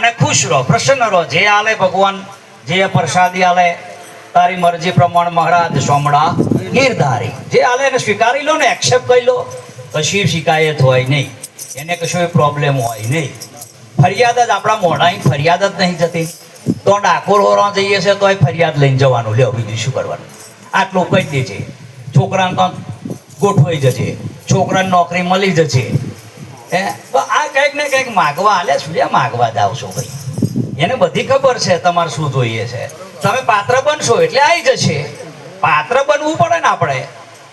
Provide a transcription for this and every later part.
અને ખુશ રહો, પ્રસન્ન રહો. જે આલે ભગવાન, જે પ્રસાદી આલે તારી મરજી પ્રમાણે મહારાજ સોમડા ગીરધારી. જે આલે એને સ્વીકારી લો ને, એક્સેપ્ટ કરી લો. કશી શિકાયત હોય નહીં, એને કશો પ્રોબ્લેમ હોય નહીં. ફરિયાદ જ આપણા મોઢાની ફરિયાદ જ નહીં જતી. તો ડાકોર હોરવા જઈએ છે તોય ફરિયાદ લઈને જવાનું. લ્યો બીજું શું કરવાનું? આટલું કહી દેજે. છોકરાને તો ગોઠવાઈ જશે, છોકરાને નોકરી મળી જશે. હે તો આ કંઈક ને કંઈક માગવા હાલે શું માગવા જાવ છો ભાઈ? એને બધી ખબર છે તમારે શું જોઈએ છે. તમે પાત્ર બનશો એટલે આવી જશે. પાત્ર બનવું પડે ને આપણે.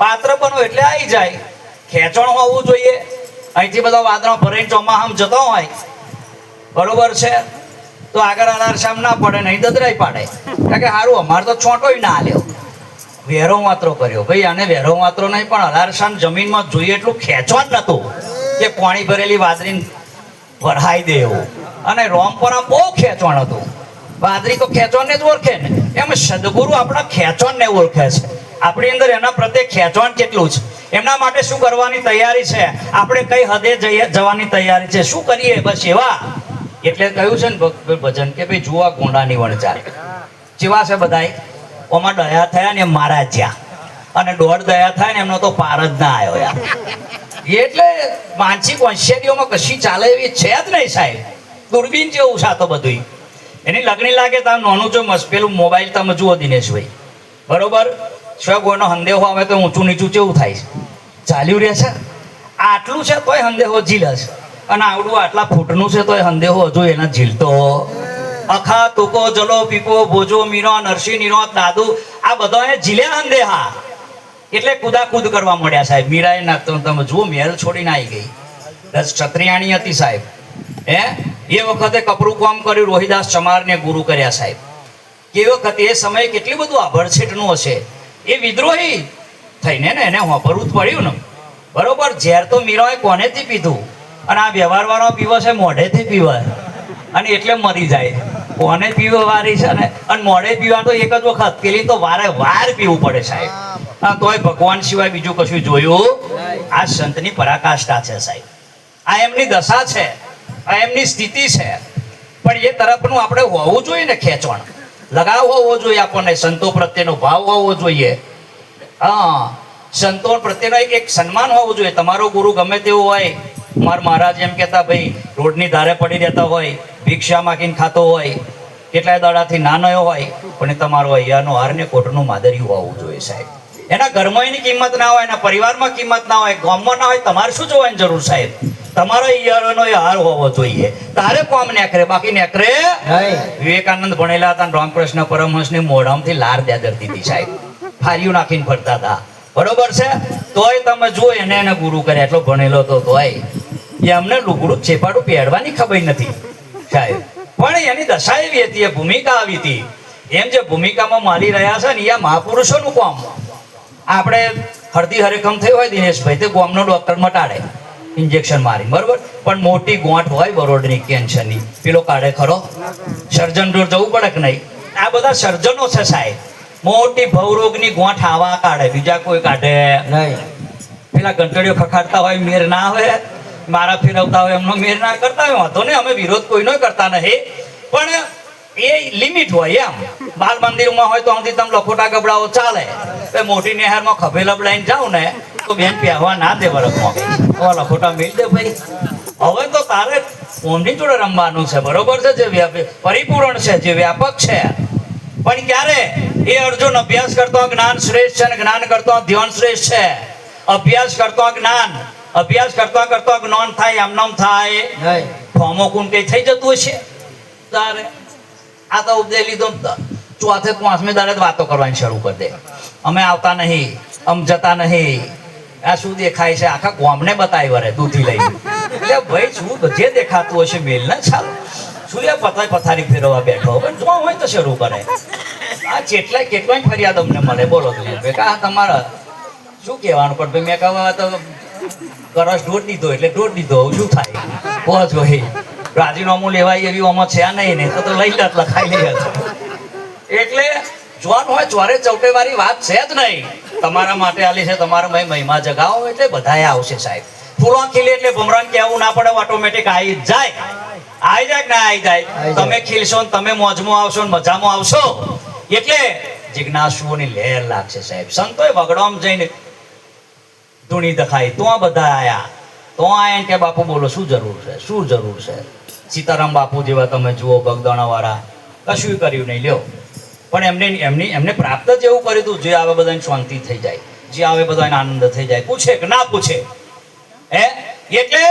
પાત્ર બનો એટલે આવી જાય. ખેંચણ હોવું જોઈએ. અહીંથી બધા વાદળો ભરીને ચોમાહામ જતો હોય, બરોબર છે, તો આગળ અલારશામ ના પડે, નહીં દદરાઈ પાડે. કારણ કે સારું અમારે તો છોટોય ના હાલ્યો, વેરો માત્રો કર્યો. ભાઈ આને વેરો માત્રો નહીં, પણ અલારશામ જમીનમાં જોઈએ એટલું ખેંચવા જ નતું કે પાણી ભરેલી વાદળી વરહાઈ દે એવું. અને રોમપરા બહુ ખેંચવાણ હતું. વાદળી તો ખેંચવાને જ ઓળખે ને, એમ સદગુરુ આપણા ખેંચવાને ઓળખે છે. આપણી અંદર એના પ્રત્યે ખેંચવાણ કેટલું છે, એમના માટે શું કરવાની તૈયારી છે, આપણે કઈ હદે જવાની તૈયારી છે, શું કરીએ બસ એવા. એટલે કહ્યું છે ને ભજન કે ભાઈ જુઓ ગોંડાની વણચાર જેવા છે બધાય. ઓમાં દયા થયા ને મારા જ્યાં, અને દોઢ દયા થાય ને એમનો તો પાર જ ના આવ્યો યાર. એટલે માનસિક હોશિયારીઓમાં કશી ચાલે એવી છે જ નહીં સાહેબ. દૂરબીન જેવું છે આ તો બધું. એની લગણી લાગે તો નાનું જો પેલું મોબાઈલ તમે જુઓ દિનેશભાઈ, બરોબર, સ્વ કોઈનો સંદેહો આવે તો ઊંચું નીચું કેવું થાય છે, ચાલ્યું રહે છે. આટલું છે તોય સંદેહો ઝીલે છે, અને આવડું આટલા ફૂટનું છે તોય સંદેહો હજુ એને ઝીલતો. અખા તુકો જલો પીપો ભોજો મીરો નરસિંહ નીરો દાદુ આ બધા એ ઝીલ્યા સંદેહા. એટલે કુદાકુદ કરવા મળ્યા સાહેબ. મીરાએ નાખતો તમે જુઓ મહેલ છોડીને આવી ગઈ. ક્ષત્રિયાણી હતી સાહેબ. એ વખતે કપરું કામ કર્યું, રોહિદાસ ચમારને ગુરુ કર્યા સાહેબ. એ વખતે એ સમયે કેટલી બધું આભડછેટનું હશે. એ વિદ્રોહી થઈને ને એને હોપરવું જ પડ્યું ને, બરોબર. ઝેર તો મીરાએ કોનેથી પીધું, અને આ વ્યવહાર વાળો પીવો છે મોઢેથી પીવાય, અને એટલે મરી જાય. કોને પીવા વારી છે ને, અને મોઢે પીવા તો એક જ વખત, પેલી તો વારે વાર પીવું પડે સાહેબ. તોય ભગવાન સિવાય બીજું કશું જોયું. આ સંતની પરાકાષ્ઠા છે સાહેબ. આ એમની દશા છે, આ એમની સ્થિતિ છે. પણ એ તરફનું આપણે હોવું જોઈએ ને ખેંચવાણ, લગાવ હોવો જોઈએ આપણને, સંતો પ્રત્યેનો ભાવ હોવો જોઈએ. હા, સંતો પ્રત્યેનો એક સન્માન હોવું જોઈએ. તમારો ગુરુ ગમે તેવો હોય, મારા મહારાજ એમ કહેતા ભાઈ રોડની ધારે પડી રહેતા હોય, ભિક્ષા માગીને ખાતો હોય, કેટલાય દાડાથી નાનો હોય, પણ તમારો અહીંયાનો હાર ને કોટનું માદર્યું હોવું જોઈએ સાહેબ. એના ઘરમાં એની કિંમત ના હોય, એના પરિવારમાં કિંમત ના હોય, ગામમાં ના હોય, તમારે શું જોવાની જરૂર સાહેબ? તમારો ઈયાનો એ હાર હોવો જોઈએ. તારે કોમ નેકરે, બાકી નેકરે. વિવેકાનંદ ભણેલા હતા, રામકૃષ્ણ પરમહંસની મોઢામાંથી લાર દેદરતી હતી સાહેબ. ફારીઓ નાખીને ફરતા હતા, બરોબર છે. તોય તમે જુઓ એને ગુરુ કર્યા. એટલો ભણેલો તો તોય એમને લુગડું ચેપાડું પહેરવાની ખબર નથી સાહેબ. પણ એની દશા એવી હતી, એ ભૂમિકા આવી હતી. એમ જે ભૂમિકામાં માલી રહ્યા છે ને, એ મહાપુરુષોનું કામ. આપણે હળદી હરેકમ થઈ હોય દિનેશભાઈ, તે ગામનો ડોક્ટર મટાડે ઇન્જેક્શન મારી, બરોબર. પણ મોટી ગોંઠ હોય બરોડની કેન્સરની, પેલો કાઢે ખરો? સર્જન જોડ જવું પડે કે નહીં? આ બધા સર્જનો છે સાહેબ. મોટી ભવરોગની ગોંઠ આવા કાઢે, બીજા કોઈ કાઢે નહીં. પેલા ઘંટડીઓ ખખાડતા હોય, મેર ના હોય, મારા ફેરવતા હોય, એમનો મેર ના કરતા હોય, વાંધો નહીં, અમે વિરોધ કોઈનો કરતા નહીં. પણ એ લિમિટ હોય એમ. બાલ મંદિરમાં હોય તો આમથી તમે લખોટા ગબડાઓ ચાલે. મોટી નહેરમાં ખભે લબડાઈને જાવ ને તો બેન પહેવા ના દે વરસમાં, લખોટા મેળ દે ભાઈ. હવે તો તારે ઓમની જોડે રમવાનું છે, બરોબર છે, જે પરિપૂર્ણ છે, જે વ્યાપક છે. પણ ક્યારે એ અર્જુન અભ્યાસ કરતો જ્ઞાન શ્રેષ્ઠ છે, અને જ્ઞાન કરતો ધ્યાન શ્રેષ્ઠ છે. અભ્યાસ કરતો જ્ઞાન, અભ્યાસ કરતા કરતા જ્ઞાન થાય, એમ નામ થાય. ફોમો કુણ કઈ થઈ જતું હશે તારે. આ તો ઉપદે લીધો, ચોથે પાંચમે દાડે વાતો કરવાની શરૂ કરી દે. અમે આવતા નહીં, આમ જતા નહીં, આ શું દેખાય છે, આખા ગામને બતાવી વરે દૂધી લઈ. એટલે ભાઈ શું જે દેખાતું હશે મેલ ના ચાલો. શું એ પથારી ફેરવવા બેઠો હવે જો હોય તો શરૂ કરે. આ કેટલાય ફરિયાદ અમને મળે. બોલો તું કા તમારા શું કહેવાનું? પણ ભાઈ મેં કહવા તો કરસ ઢોળ દીધો એટલે ઢોળ દીધો, શું થાય? પહોંચ ભાઈ રાજીનામું લેવાય એવી આમાં છે નહીં, ને તો લઈ લે લખાઈ લે. એટલે જોવાનું હોય ચોરે ચૌટે વાળી વાત છે જ નહીં. તમારા માટે આલી છે, તમારા મહિમા જગાવો એટલે બધાએ આવશે સાહેબ. ફૂલો ખીલે એટલે ભમરાન કહેવું ના પડે, ઓટોમેટિક આવી જાય. આઈ જાય કે ના આઈ જાય? આઈ જાય. તમે ખીલશો ને તમે મોજમાં આવશો ને મજામાં આવશો એટલે જિજ્ઞાસુઓની લહેર લાગશે સાહેબ. સંતોએ વગડામ જઈને ધૂણી દખાઈ તો આ બધા આયા તો આયા કે બાપુ બોલો શું જરૂર છે, શું જરૂર છે? સીતારામ બાપુ જેવા તમે જુઓ બગદાણા વાળા, કશું કર્યું નહીં લ્યો. પણ એમને પ્રાપ્ત જ એવું કર્યું હતું, જે આવે બધાને શાંતિ થઈ જાય, જે આવે બધાને આનંદ થઈ જાય, પૂછે કે ના પૂછે. હે એટલે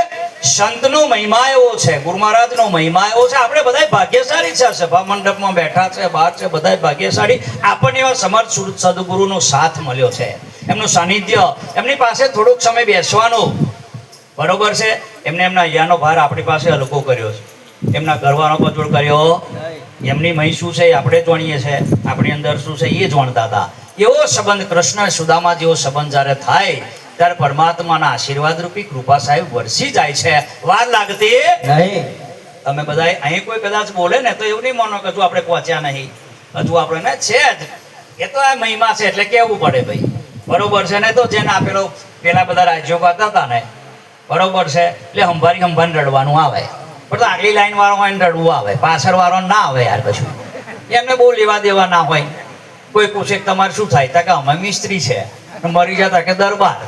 સંતનો મહિમા એવો છે, ગુરુ મહારાજનો મહિમા એવો છે. આપણે બધા ભાગ્યશાળી છે, સભા મંડપમાં બેઠા છે, બહાર છે, બધા ભાગ્યશાળી. આપણને એવા સમર્થ સદગુરુનો સાથ મળ્યો છે, એમનું સાનિધ્ય, એમની પાસે થોડોક સમય બેસવાનો, બરોબર છે. એમને એમના અહીંયાનો ભાર આપણી પાસે હલકો કર્યો છે, એમના ઘરવાનો કચોડ કર્યો. એમની મહી શું છે એ આપણે જાણીએ છીએ, આપણી અંદર શું છે એ જાણતા હતા. એવો સંબંધ કૃષ્ણ સુદામા જેવો સંબંધ જ્યારે થાય ત્યારે પરમાત્માના આશીર્વાદ રૂપી કૃપા સાહેબ વરસી જાય છે, વાર લાગતી નહીં. તમે બધા અહીં કોઈ કદાચ બોલે ને તો એવું નહીં માનો કે હજુ આપણે પહોંચ્યા નહીં, હજુ આપણે ને છે જ, એ તો આ મહિમા છે એટલે કેવું પડે ભાઈ, બરોબર છે ને? તો જેને આપેલો પેલા બધા રાજ્યો કરતા હતા ને, બરોબર છે, એટલે હંભારી રડવાનું આવે, પણ તો આગલી લાઈન વાળો હોય ને રડવું આવે, પાછળ વાળો ના આવે યાર. કશું એમને બહુ લેવા દેવા ના હોય. કોઈ પૂછે કે તમારે શું થાય? તા કે અમે મિસ્ત્રી છે, મરી જતા કે દરબાર.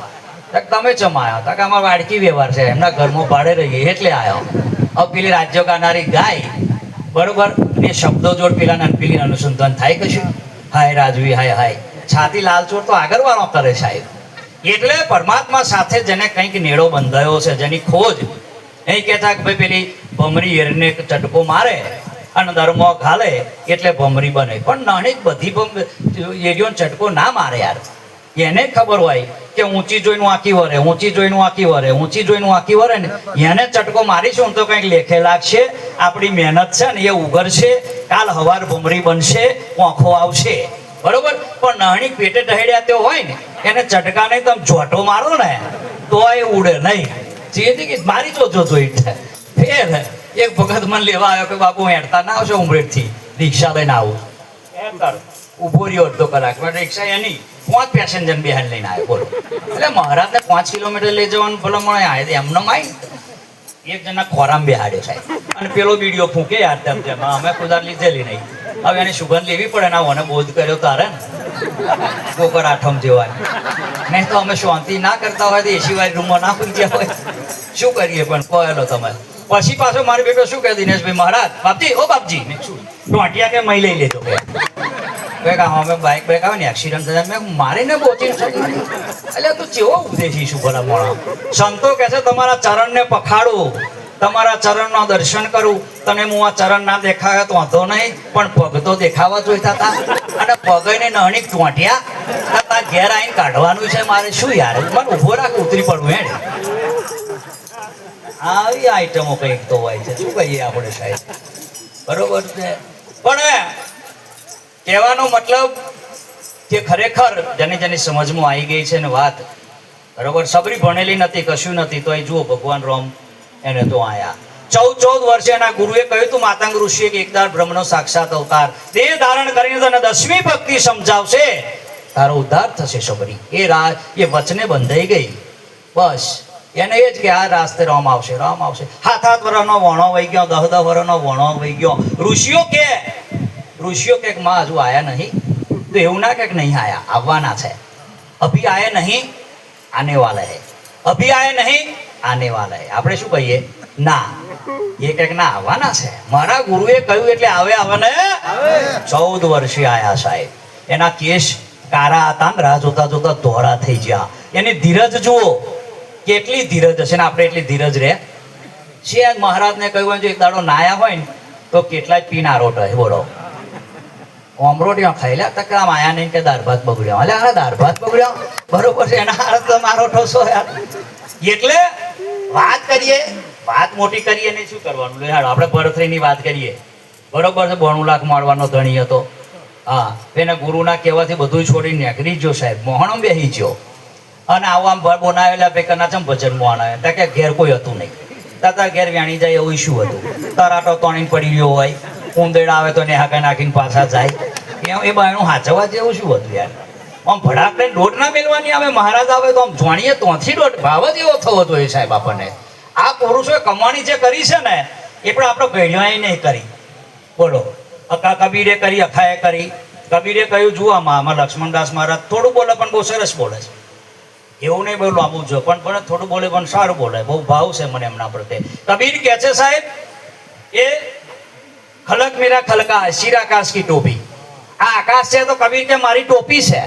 તમે ચમાયા તા કે અમારો વાડકી વ્યવહાર છે, એમના ઘરમાં ભાડે રહીએ એટલે આવ્યો. હવે પેલી રાજ્યો ગાનારી ગાય, બરોબર, એ શબ્દો જોડ પેલા પેલી અનુસંધાન થાય કશું? હાય રાજવી હાય હાય, છાતી લાલચોર તો આગળ વાળો કરે સાહેબ. એટલે પરમાત્મા સાથે જેને કંઈક નેડો બંધાયો છે, જેની ખોજ, અહીં કહેતા કે ભાઈ પેલી ભમરી હેરને ચટકો મારે અને ધર્મો ઘાલે એટલે ભમરી બને, પણ નાની બધી એરિયોને ચટકો ના મારે યાર. એને ખબર હોય કે ઊંચી જોઈને આખી વરે, ઊંચી જોઈને આખી વરે, ઊંચી જોઈને આખી વરે ને એને ચટકો મારીશું તો કંઈક લેખે લાગશે, આપણી મહેનત છે ને એ ઉઘરશે, કાલ હવાર ભમરી બનશે, આંખો આવશે, બરોબર. પણ નાની પેટે દહેડ્યા તે હોય ને એને ચટકા નહીં, તમે જોટો મારો ને તો એ ઉડે નહીં. જે મારી જોજો જોઈ ફેર એક ભગત મને લેવા આવ્યો કે બાપુ હેડતા ના આવશો ઉમરેઠથી, રિક્ષા લઈને આવું. ઉભો રહ્યો અડધો કલાક, પણ રિક્ષા એની 5 પેસેન્જર બેહાડ લઈને આવ્યો, બોલો. એટલે મહારાજને 5 કિલોમીટર લઈ જવાનું ભલામણ આવે, એમનો માઈ એક જણા ખોરામ બેહાડ્યો સાહેબ, અને પેલો બીડીઓ ફૂંકે યાર તેમ તેમ, અમે કુદાર લીધેલી નહીં. હવે એને સુગંધ લેવી પડે ને, મને બોધ કર્યો તારે ને ગોકર આઠમ જેવાની, નહીં તો અમે શાંતિ ના કરતા હોય તો એસી વાળી રૂમમાં ના પૂછ્યા હોય, શું કરીએ? પણ કહેલો તમે. પછી પાછો મારો બેટો શું કહે, દિનેશભાઈ મહારાજ બાપજી, ઓ બાપજી, મેં શું ટોંટિયા કે મહી લઈ લેજો કે અમે બાઇક બાઇક આવે ને એક્સિડન્ટ થયા, મેં મારીને પહોંચી એટલે તું કેવો ઉદ્દેશી શું ભલા મોણા? સંતો કહે છે તમારા ચરણને પખાડું, તમારા ચરણનો દર્શન કરું, તને હું આ ચરણ ના દેખાવે તો વાંધો નહીં, પણ પગ તો દેખાવા જોઈતા હતા, અને પગને નાની ટોંટિયા ઘેર આવીને કાઢવાનું છે મારે શું યાર? મને ઉભો રાખ, ઉતરી પડવું હે. આવી આઈટમો કંઈક તો હોય છે, શું કહીએ આપણે સાહેબ, બરોબર છે. પણ કહેવાનો મતલબ કે ખરેખર જેની જેની સમજમાં આવી ગઈ છે ને વાત, બરોબર, સબરી ભણેલી નથી, કશું નથી, તો એ જુઓ ભગવાન રામ એને તો આયા 14 વર્ષે એના ગુરુએ કહ્યું તું માતંગ ઋષિએ કે એકદાર બ્રહ્મનો સાક્ષાત અવતાર દેહ ધારણ કરીને તને 10મી ભક્તિ સમજાવશે, તારો ઉદ્ધાર થશે સબરી. એ વચને બંધાઈ ગઈ, બસ એને એ જ કે આ રાસ્તે રામ આવશે, રામ આવશે. 7 વર્ષનો વણો વહી ગયો, 10 વર્ષનો વણો વહી ગયો. ઋષિઓ કે માં હજુ આયા નહીં, તો એવું ના કે નહીં આયા, આવવાના છે. અભી આયા નહીં, આને વાલા હે, અભી આયા નહીં, આને વાલા હે. આપણે શું કહીએ? ના, એ કંઈક ના આવવાના છે. મારા ગુરુએ કહ્યું એટલે આવે ને. 14 વર્ષે આયા સાહેબ. એના કેશ કારા હતા ને, રાહ જોતા જોતા ધોળા થઈ ગયા. એની ધીરજ જુઓ, કેટલી ધીરજ હશે ને આપણે એટલી ધીરજ રે છે. મહારાજને કહ્યું જો એક દાડો નાયા હોય ને તો કેટલાય પીના રોટ હોય, બોલો. ઓમરોટીમાં ખાઈ તક આમ આયા નહીં કે દાળ ભાત બગડ્યો, એટલે આ દાળ ભાત બગડ્યો, બરોબર છે, એના હારત તો મારો ઠોસો યાર. એટલે વાત કરીએ, વાત મોટી કરીએ ને શું કરવાનું? યાર આપણે ભરથરીની વાત કરીએ, બરોબર છે. 92 લાખ મારવાનો ધણી હતો, હા, એને ગુરુના કહેવાથી બધું છોડીને નીકળી ગયો સાહેબ, મોહણો બેસી ગયો, અને આવા બનાવેલા પેકરના ચમ ભજન મોહણ આવે કે ઘેર કોઈ હતું નહીં, તાર ઘેર વ્યાણી જાય એવું શું હતું? તરાટો તોણીને પડી ગયો હોય, ઉંદેડા આવે તો ને હાકા નાખીને પાછા જાય, એ બાયનું હાચવા જેવું શું હતું યાર? આમ ભડાકને દોઢ ના મેળવાની આવે, મહારાજ આવે તો આમ જાણીએ તોથી દોઢ ભાવ જ એવો થવો જોઈએ સાહેબ આપણને. આ પુરુષોએ કમાણી જે કરી છે ને એ પણ આપણો ઘડિયાએ નહીં કરી. બોલો, અકા કબીરે કરી, અખાએ કરી. કબીરે કહ્યું, જુઓ આમાં લક્ષ્મણદાસ મહારાજ થોડું બોલે પણ બહુ સરસ બોલે છે. એવું નહીં બહુ લાંબુ જો પણ થોડું બોલે પણ સારું બોલે. બહુ ભાવ છે મને એમના પ્રત્યે. કબીર કહે છે સાહેબ, એ ખલક મેરા ખલકા શિર આકાશ કી ટોપી. આ આકાશ છે તો કબીર કે મારી ટોપી છે,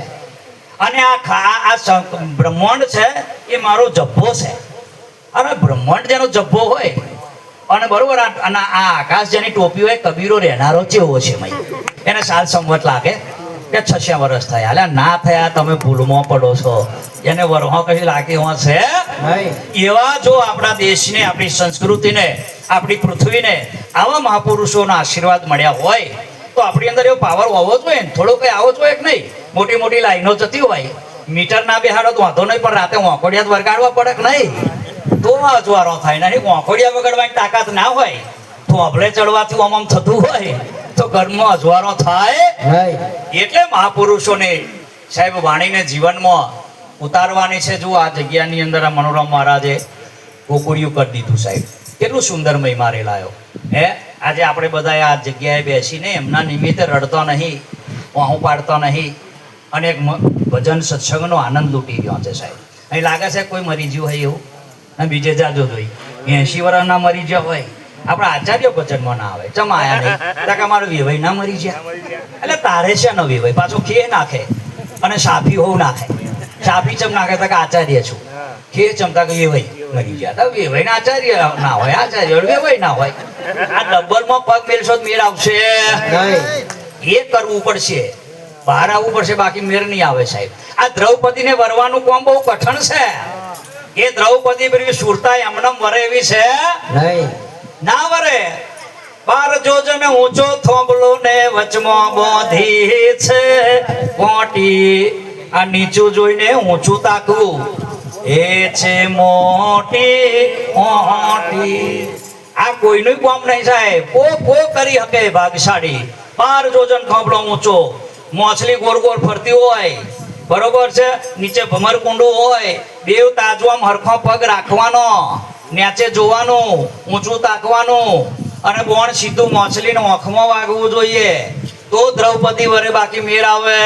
અને આ બ્રહ્માંડ છે એ મારો જબ્બો છે. અને બ્રહ્માંડ જેનો જબ્બો હોય અને બરોબર અને આ આકાશ જેની ટોપી હોય, કબીરો રહેનારો જેવો છે. એને સાલ સંવત લાગે કે 600 વર્ષ થયા. અલ્યા ના થયા, તમે ભૂલમાં પડો છો. એને વરહો કઈ લાગી હો છે. એવા જો આપણા દેશને, આપણી સંસ્કૃતિને, આપણી પૃથ્વીને આવા મહાપુરુષોના આશીર્વાદ મળ્યા હોય તો આપણી અંદર એવો પાવર હોવો જોઈએ ને. થોડો કઈ આવો જોઈએ કે નહીં. મોટી મોટી લાઈનો જતી હોય, મીટર ના બેહાડો તો વાંધો નહીં, પણ રાતે વાંકોડિયા વરગાડવા પડે કે નહીં, તો અજવાળો થાય. નહીં વાંકોડિયા વગાડવાની તાકાત ના હોય, તો અભળે ચડવાથી આમ થતું હોય તો ઘરમાં અજવાળો થાય. એટલે મહાપુરુષોને સાહેબ વાણીને જીવનમાં ઉતારવાની છે. જો આ જગ્યાની અંદર આ મનોરમ મહારાજે ગોકુળિયું કરી દીધું સાહેબ. કેટલું સુંદર મહિમા રેલાયો હે. આજે આપણે બધા આ જગ્યાએ બેસીને એમના નિમિત્તે રડતો નહીં, વાહું પાડતો નહીં, અને એક ભજન સત્સંગનો આનંદ લૂંટી રહ્યો છે સાહેબ. અહીં લાગે છે કોઈ મરી ગયું હોય એવું, અને બીજે જાજો જોઈ 80 વર્ષના મરી ગયા હોય. આપણા આચાર્ય ભજનમાં ના આવે, ચમ આયા નહીં, કે મારો વેવાઈ ના મરી ગયા. એટલે તારે છે ન વેવાઈ પાછો ખે નાખે, અને સાફી હોવું નાખે. સાફી ચમ નાખે તો કે આચાર્ય છું, ખે ચમતા કે વેવાઈ મરી ગયા. તો વેવાઈ ના આચાર્ય ના હોય, આચાર્ય વેવાઈ ના હોય. આ ડબલમાં પગ મેલશો તો મેર આવશે? એ કરવું પડશે, બહાર આવવું પડશે, બાકી મેર નહીં આવે સાહેબ. આ દ્રૌપદીને વરવાનું કામ બહુ કઠણ છે. એ દ્રૌપદી પેલી સુરતા એમને વરે એવી છે ના વરે. 12 જોજન ઊંચો થોંભલો ને વચમાં બોધી છે મોટી. આ નીચું જોઈને ઊંચું તાકવું એ છે મોટી મોટી. આ કોઈનું કામ નહીં સાહેબ. કો કરી શકે ભાગશાળી. 12 જોજન થોંભલો ઊંચો, મોછલી ગોળ ગોળ ફરતી હોય, બરોબર છે, નીચે ભમર કુંડું હોય, બેવ તાજવામ હરખો પગ રાખવાનો, નીચે જોવાનું, ઊંચું તાકવાનું, અને બોણ સીધું મોછલીને આંખમાં વાગવું જોઈએ તો દ્રૌપદી વરે, બાકી મેર આવે?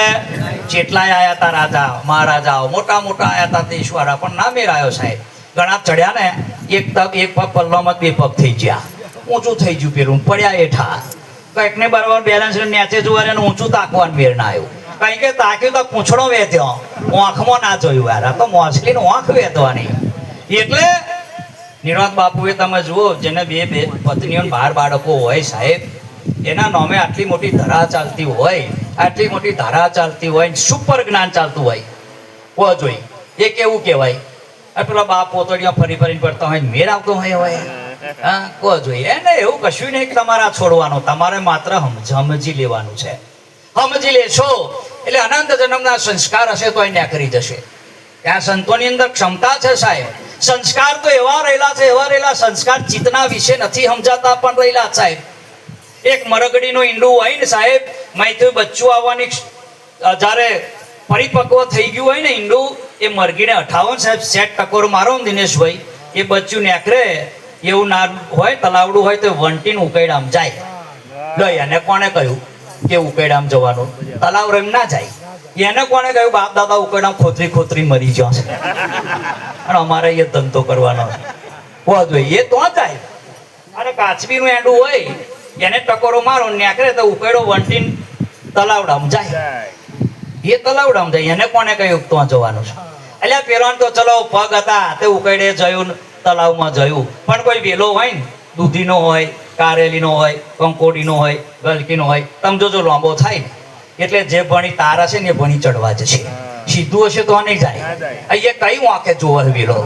જેટલાય આયા હતા રાજા મહારાજાઓ, મોટા મોટા આયા હતા દેશવાળા, પણ ના મેર આવ્યો સાહેબ. ઘણા ચડ્યા ને, એક પગ પલ્લામાં 2 પગ થઈ ગયા, ઊંચું થઈ ગયું, પેલું પડ્યા હેઠા. કંઈકને બરાબર બેલેન્સ નીચે જોવા ઊંચું તાકવાનું મેર ના આવ્યું. કઈ કે તાક્યું તો પૂંછડો વેચ્યો, આંખમાં ના જોયું. યાર તો મોછલીનો આંખ વેચવાની. એટલે નિરાંત બાપુએ તમે જુઓ, જેને બે પત્નીઓ 12 બાળકો હોય સાહેબ, એના નામે આટલી મોટી ધરા ચાલતી હોય, આટલી મોટી ધારા ચાલતી હોય, સુપર જ્ઞાન ચાલતું હોય, કો જોઈ એ કેવું કહેવાય. પેલા બાપ પોતડીઓ ફરી ફરીને પડતા હોય, મેર આવતો હોય. હા, કો જોઈ એને એવું કશું નહીં તમારા છોડવાનું, તમારે માત્ર સમજી લેવાનું છે. સમજી લેશો એટલે અનંત જન્મના સંસ્કાર હશે તો એને કરી જશે. ત્યાં સંતોની અંદર ક્ષમતા છે સાહેબ. સંસ્કાર તો એવા રહેલા સંસ્કાર ચિત્તના વિશે નથી સમજાતા પણ રહેલા સાહેબ. એક મરગડીનું ઈંડું હોય ને સાહેબ, માહિતી બચ્ચું આવવાની જ્યારે પરિપક્વ થઈ ગયું હોય ને ઈંડું, એ મરઘીને 58 સાહેબ સેટ ટકોર મારો ને દિનેશભાઈ, એ બચ્ચું નેકરે એવું ના હોય, તલાવડું હોય તો વંટીને ઉકેડામ જાય. લઈ એને કોને કહ્યું કે ઉકેડામ જવાનું? તલાવ રમ ના જાય. એને કોને કહ્યું? બાપ દાદા ઉકેડામ ખોતરી મરી ગયો છે, અને અમારે એ ધંધો કરવાનો જોઈએ તો જાય. અને કાચબીનું એંડું હોય, એને ટકોરો મારો નેકરે તો ઉકેડો વંટીને તલાવડામ જાય. એ તલાવડામ જાય. એને કોને કહ્યું તો જવાનું છે? એટલે પેલો તો ચલો પગ હતા તે ઉકેડે જયું, તલાવમાં જયું. પણ કોઈ વેલો હોય ને, દૂધીનો હોય, કારેલીનો હોય, કંકોડીનો હોય, ગલકીનો હોય, તમે જોજો લાંબો થાય ને એટલે જે ભણી તાર હશે ને એ ભણી ચડવા જશે. સીધું હશે તો નહીં જાય. અહીંયા કઈ વાંકે જોવે વેલો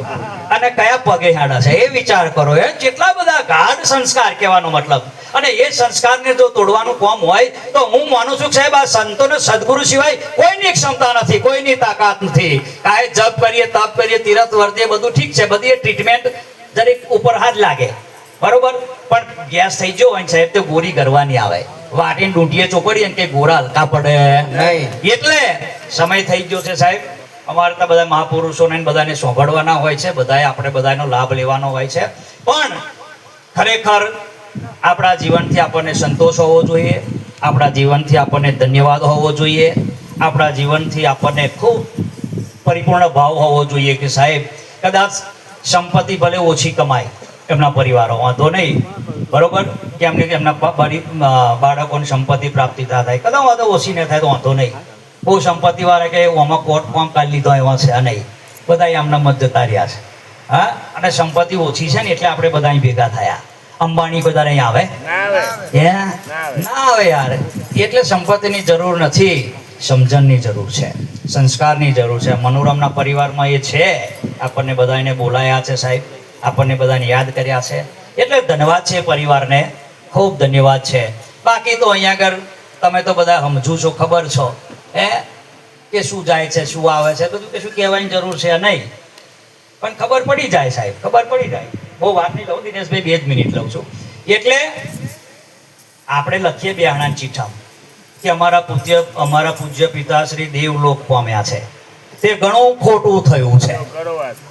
અને કયા પગે હેડા છે એ વિચાર કરો. એ જેટલા બધા ગાઢ સંસ્કાર કહેવાનો મતલબ. અને એ સંસ્કારને જો તોડવાનું કામ હોય તો હું માનું છું સાહેબ, આ સંતોને સદગુરુ સિવાય કોઈની ક્ષમતા નથી, કોઈની તાકાત નથી. કાંઈ જપ કરીએ, તપ કરીએ, તીરથ વર્તે, બધું ઠીક છે, બધી ટ્રીટમેન્ટ જરીક ઉપર હાથ લાગે, બરોબર. પણ ગેસ થઈ ગયો હોય સાહેબ તો ગોળી કરવાની આવે, વાટીને ડૂંઢીએ ચોપડીએ ને કે ગોળા હલકા પડે નહીં. એટલે સમય થઈ ગયો છે સાહેબ. અમારે તો બધા મહાપુરુષોને બધાને સોંભળવાના હોય છે, બધાએ આપણે બધાનો લાભ લેવાનો હોય છે. પણ ખરેખર આપણા જીવનથી આપણને સંતોષ હોવો જોઈએ, આપણા જીવનથી આપણને ધન્યવાદ હોવો જોઈએ, આપણા જીવનથી આપણને ખૂબ પરિપૂર્ણ ભાવ હોવો જોઈએ કે સાહેબ કદાચ સંપત્તિ ભલે ઓછી કમાય એમના પરિવારો વાંધો નહીં, બરોબર, કે એમના બાળકોની સંપત્તિ પ્રાપ્તિ થાય, કદાચ વાંધો ઓછી ન થાય તો વાંધો નહીં. બહુ સંપત્તિ વાળા કે આમાં કોર્ટ કામ કાઢી લીધો એવા છે નહીં, બધા એમના મત જતા રહ્યા છે. હા, અને સંપત્તિ ઓછી છે ને એટલે આપણે બધા અહીં ભેગા થયા. અંબાણી બધા અહીં આવે ના આવે યાર. એટલે સંપત્તિની જરૂર નથી, સમજણની જરૂર છે, સંસ્કારની જરૂર છે. મનોરમના પરિવારમાં એ છે, આપણને બધાને બોલાયા છે સાહેબ, આપણને બધાને યાદ કર્યા છે, એટલે ધન્યવાદ છે પરિવારને, ખૂબ ધન્યવાદ છે. બાકી તો અહીંયા આગળ તમે તો બધા સમજુ છો, ખબર છો કે શું જાય છે શું આવે છે, બધું કશું કહેવાની જરૂર છે નહીં, પણ ખબર પડી જાય સાહેબ, ખબર પડી જાય. બહુ વાત નહીં લઉં દિનેશભાઈ, 2 જ મિનિટ લઉં છું. એટલે આપણે લખીએ બેહણાની ચિઠ્ઠામાં કે અમારા પૂજ્ય પિતાશ્રી દેવલોક પામ્યા છે, તે ઘણું ખોટું થયું છે.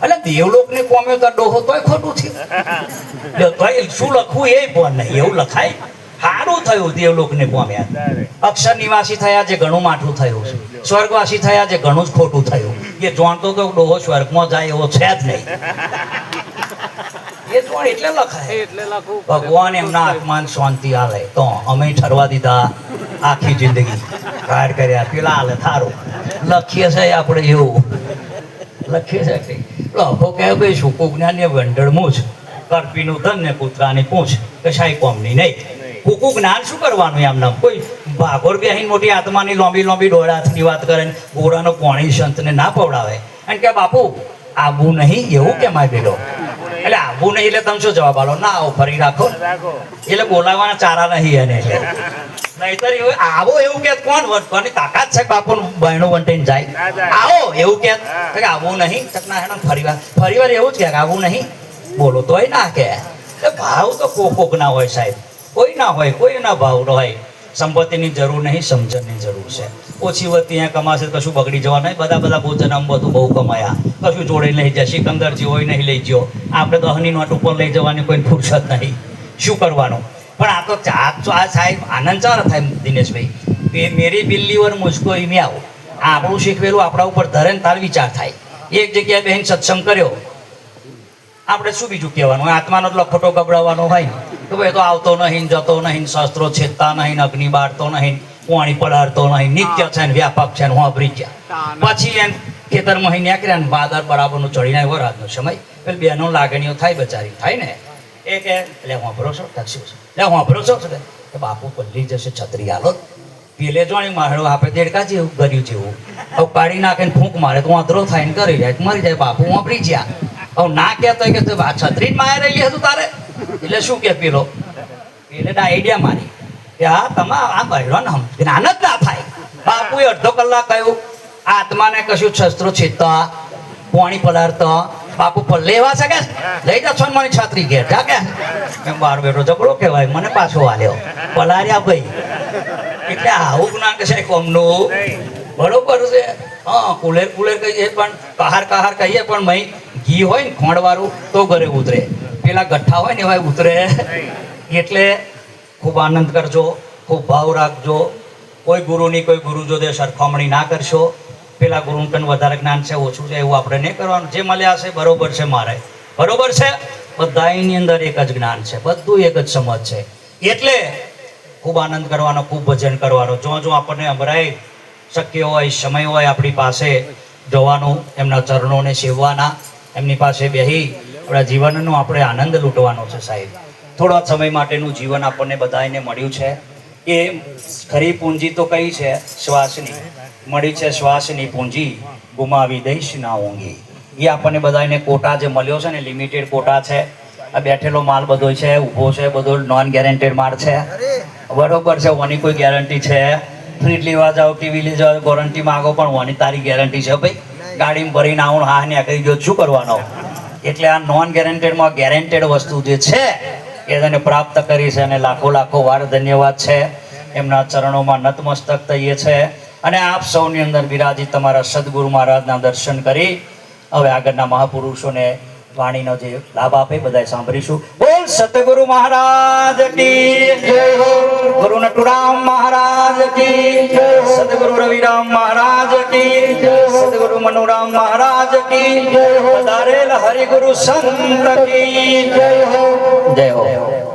એટલે દેવલોકને પામ્યો તો ડોહો તોય ખોટું થયું, શું લખવું એ પણ નહીં, એવું લખાય. સારું થયું દેવલોકને પામ્યા, અક્ષર નિવાસી થયા જે ઘણું માઠું થયું છે, સ્વર્ગવાસી થયા જે ઘણું જ ખોટું થયું. એ જાણતો તો ડોહો સ્વર્ગમાં જાય એવો છે જ નહીં, એ જોણ એટલે લખાય. ભગવાન એમના આત્માને શાંતિ આલે તો અમે ઠરવા દીધા આખી જિંદગી કાર કર્યા, પેલા હાલે થારું લખીએ છે આપણે, એવું લખીએ છે કે લખો કે ભાઈ સુકુ જ્ઞાન ને વંડળમું જ કરપીનું ધન ને પુત્રાની પૂછ કશાય કોમની નહીં. કુકુ જ્ઞાન શું કરવાનું એમને? કોઈ ભાગોર બેહીન મોટી આત્માની લોંબી લોંબી ડોળાની વાત કરે ને ગોરાનો પોણી સંતને ના પવડાવે અને કે બાપુ આવું નહીં, એવું કેમ આપેલો? એટલે આવું નહીં એટલે તમે શું જવાબ આલો? ના આવો, ફરી રાખો. એટલે બોલાવવાના ચારા નહીં એને, એટલે નહીતર એવું આવો એવું કે કોણ કોની તાકાત છે બાપુ બહેનો વંટીને જાય? આવો એવું કે આવું નહીં, ફરી વાર એવું જ કે આવું નહીં, બોલો તોય ના કે. ભાવ તો કોક ના હોય સાહેબ, કોઈ ના હોય, કોઈના ભાવ હોય. સંપત્તિની જરૂર નહીં, સમજણની જરૂર છે. ઓછી વતી અહીંયા કમાશે કશું બગડી જવા નહીં. બધા ભોજન આમ બધું બહુ કમાયા, કશું જોડે લઈ જાય. સિકંદરજી હોય નહીં લઈ ગયો, આપણે તો હની નોટ ઉપર લઈ જવાની કોઈ ફુરસત નહીં, શું કરવાનું? પણ આ તો આ સાહેબ આનંદ ચાર થાય દિનેશભાઈ, મેરી બિલ્લી ઓર મુસ્કો ઈ આવો. આપણું શીખવેલું આપણા ઉપર ધરે ને તાર વિચાર થાય. એક જગ્યાએ બહેન સત્સંગ કર્યો, આપણે શું બીજું કહેવાનું? આત્માનો જ લખોટો ગબડાવવાનો હોય તો ભાઈ તો આવતો નહીં, જતો નહીં, શસ્ત્રો છેદતા નહીં, અગ્નિ બાળતો નહીં, પાણી પડાડતો નહીં, નિત્ય છે ને વ્યાપક છે ને હોબરી ગયા. પછી એમ ખેતરમાં અહીં નીકળ્યા ને વાદર બરાબરનું ચડીને આવ્યો રાતનો સમય, પેલી બહેનો લાગણીઓ થાય, બચારી થાય ને. એ કે એટલે હોંભરો છો ટક્સી એટલે હોંભરો છો કે બાપુ પલ્લી જશે છત્રી હાલો. પેલે જોણી મારડો આપે દેડકા જેવું કર્યું જેવું, હવે કાઢી નાખે ને ફૂંક મારે તો વાંધરો થાય ને કરી જાય, મરી જાય. બાપુ વાપરી ગયા. હવે ના કહેતો કે છત્રી જ મારે રહેલી હતું તારે, એટલે શું કે પેલો પેલે આઈડિયા મારી કે હા તમે આ બહેરો ને જ્ઞાન જ ના થાય. બાપુએ અડધો કલાક કહ્યું આત્માને કશું શસ્ત્રો છેદતા, પાણી પલાળતા, બાપુ પલ્લે એવા છે કે લઈ જા છો મને છત્રી ઘેર જા કે એમ બાર બેઠો ઝઘડો કહેવાય, મને પાછો આલ્યો પલાર્યા ભાઈ. એટલે આવું જ્ઞાન કે છે કોમનું, બરોબર છે. હા, કુલેર કહીએ પણ કહાર કહીએ પણ મય ઘી હોય ને ખોંડવાળું તો ઘરે ઉતરે, પેલા ગઠ્ઠા હોય ને એવા ઉતરે. એટલે ખૂબ આનંદ કરજો, ખૂબ ભાવ રાખજો. કોઈ ગુરુની કોઈ ગુરુ જોડે સરખામણી ના કરશો. પેલા ગુરુ કન વધારે જ્ઞાન છે, ઓછું છે એવું આપણે નહીં કરવાનું. જે મળ્યા છે બરોબર છે, મારે બરોબર છે. બધાની અંદર એક જ જ્ઞાન છે, બધું એક જ સમજ છે. એટલે ખૂબ આનંદ કરવાનો, ખૂબ ભજન કરવાનો. જો આપણને અમરાય શક્ય હોય, સમય હોય, આપણી પાસે જવાનું, એમના ચરણોને સેવવાના, એમની પાસે બેહી આપણા જીવનનો આપણે આનંદ લૂંટવાનો છે સાહેબ. થોડા સમય માટેનું જીવન આપણને બધાને મળ્યું છે. એ ખરી પૂંજી તો કઈ છે? શ્વાસની મળી છે, શ્વાસની પૂંજી ગુમાવી દઈશ ના ઊંઘી. એ આપણને બધાને કોટા જે મળ્યો છે ને, લિમિટેડ કોટા છે. આ બેઠેલો માલ બધો છે, ઊભો છે, બધો નોન ગેરંટેડ માલ છે, બરોબર છે. ઓની કોઈ ગેરંટી છે? ફ્રીજ લેવા જાઓ, ટીવી લઈ જાઓ, વોરંટી માગો, પણ ઓની તારી ગેરંટી છે ભાઈ? ગાડીમાં ભરીને આવું હા ને કહી ગયો શું કરવાનો? એટલે આ નોન ગેરંટેડમાં ગેરંટેડ વસ્તુ જે છે એ તેને પ્રાપ્ત કરી છે, અને લાખો વાર ધન્યવાદ છે. એમના ચરણોમાં નતમસ્તક થઈએ છે. અને આપ સૌની અંદર બિરાજી તમારા સદગુરુ મહારાજના દર્શન કરી હવે આગળના મહાપુરુષોને વાણીનો જે લાભ આપે બધા સાંભળીશું. બોલ બોલ સતગુરુ મહારાજ કી જય હો. ગુરુ નટુરામ મહારાજ કી જય હો. સદગુરુ રવિરામ મહારાજ કી જય હો. સદગુરુ મનુરામ મહારાજ કી જય હો. પધારેલ હરિગુરુ સંત કી જય હો. જય હો.